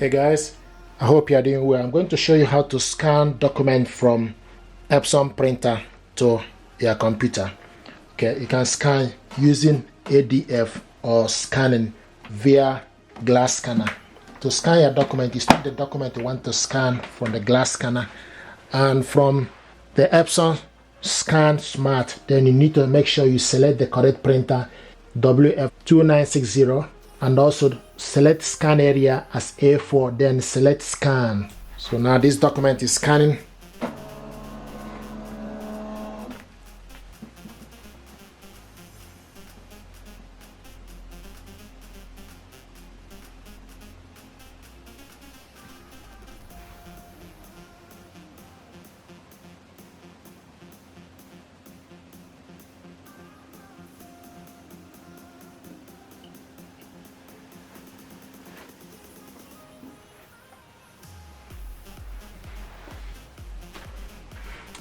Hey guys, I hope you are doing well. I'm going to show you how to scan document from Epson printer to your computer. Okay, you can scan using ADF or scanning via glass scanner. To scan your document, you start the document you want to scan from the glass scanner, and from the Epson Scan Smart, then you need to make sure you select the correct printer WF2960, and also select scan area as A4, then select scan. So now this document is scanning.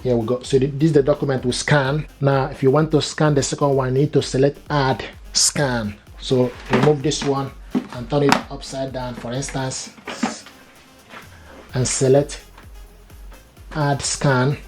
Here we go. So this is the document we scan. Now if you want to scan the second one, you need to select add scan. So remove this one and turn it upside down, for instance, and select add scan.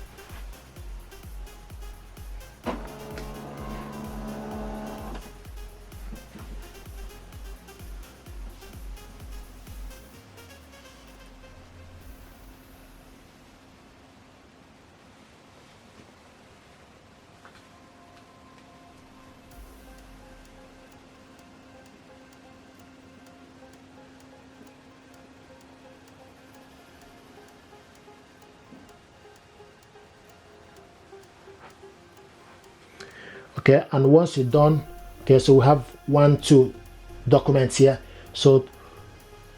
Okay, and once you're done, okay, so we have 2 documents here. So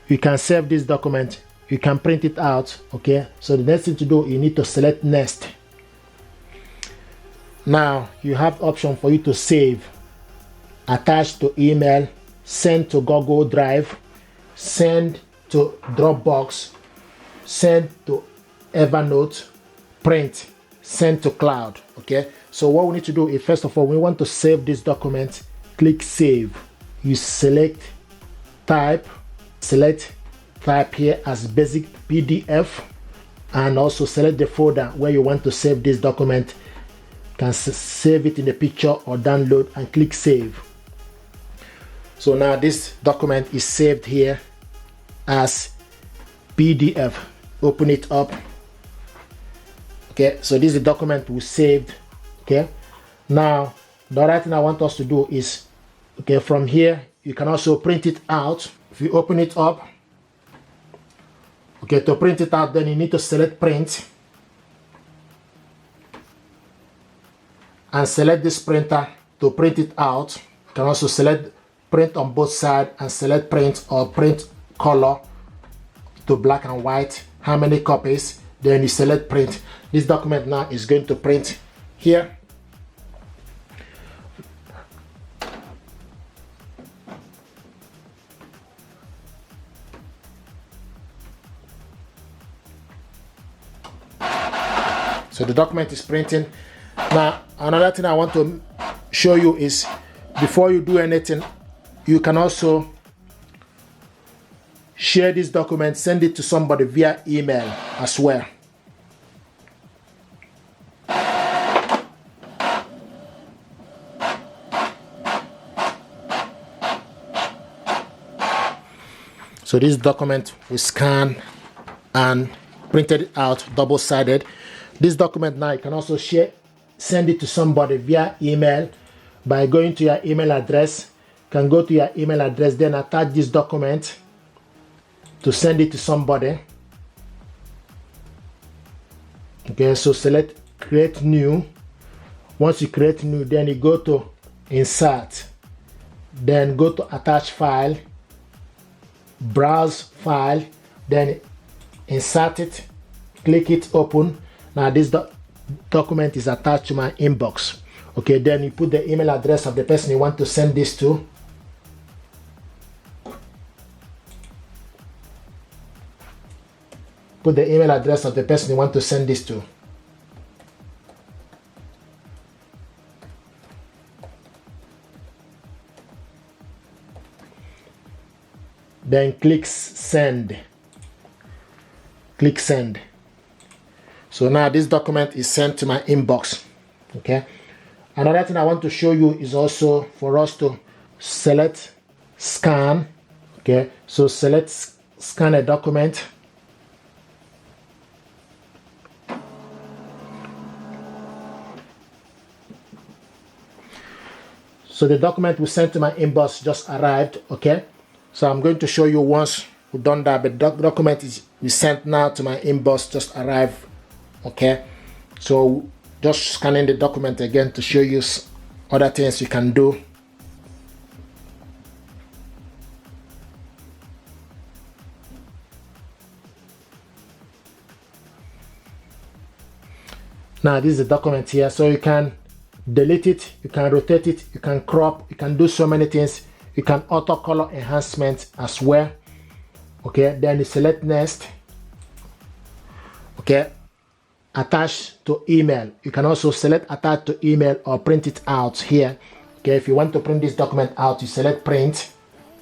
you can save this document, you can print it out. Okay, so the next thing to do, you need to select next. Now you have option for you to save, attach to email, send to Google Drive, send to Dropbox, send to Evernote, print, send to cloud. Okay, so what we need to do is, first of all, we want to save this document. Click save. You select type, select type here as basic PDF, and also select the folder where you want to save this document. You can save it in the picture or download, and click save. So now this document is saved here as PDF. Open it up. Okay, so this is the document we saved. Okay, now the other thing I want us to do is, okay, from here you can also print it out. If you open it up, okay, to print it out, then you need to select print and select this printer to print it out. You can also select print on both sides and select print or print color to black and white. How many copies? Then you select print. This document now is going to print here. So the document is printing. Now another thing I want to show you is, before you do anything, you can also share this document, send it to somebody via email as well. So this document we scan and printed it out double-sided. This document now you can also send it to somebody via email by going to your email address. You can go to your email address, then attach this document to send it to somebody. Okay, so select create new. Once you create new, then you go to insert, then go to attach file, browse file, then insert it, click it, open. Now this document is attached to my inbox. Okay, then you put the email address of the person you want to send this to. Put the email address of the person you want to send this to. Then click send. click send. So now this document is sent to my inbox. Okay. Another thing I want to show you is also for us to select scan. Okay, so select scan a document. So the document we sent to my inbox just arrived. Okay, so I'm going to show you once we've done that, but the document is we sent now to my inbox just arrived. Okay, so just scanning the document again to show you other things you can do. Now this is the document here, so you can delete it, you can rotate it, you can crop, you can do so many things. You can auto color enhancement as well. Okay, then you select next. Okay, attach to email. You can also select attach to email or print it out here. Okay, if you want to print this document out, you select print.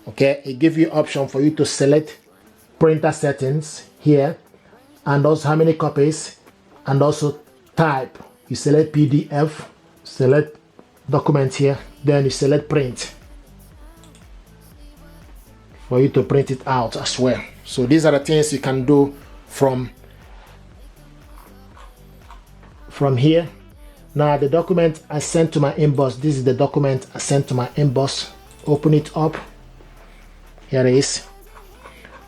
Okay, it gives you option for you to select printer settings here, and also how many copies, and also type. You select PDF, select document here, then you select print for you to print it out as well. So these are the things you can do from here. Now the document I sent to my inbox, this is the document I sent to my inbox. Open it up. Here it is.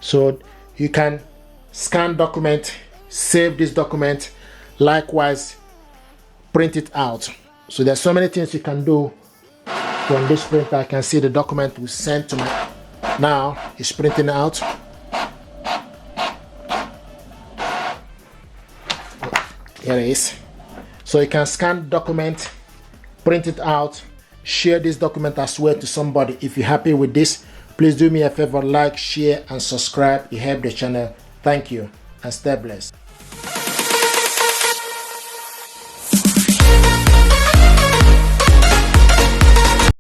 So you can scan document, save this document, likewise print it out. So there's so many things you can do from this printer. I can see the document we sent to my, now it's printing out. Here it is. So you can scan document, print it out, share this document as well to somebody. If you're happy with this, please do me a favor, like, share and subscribe. You help the channel. Thank you and stay blessed.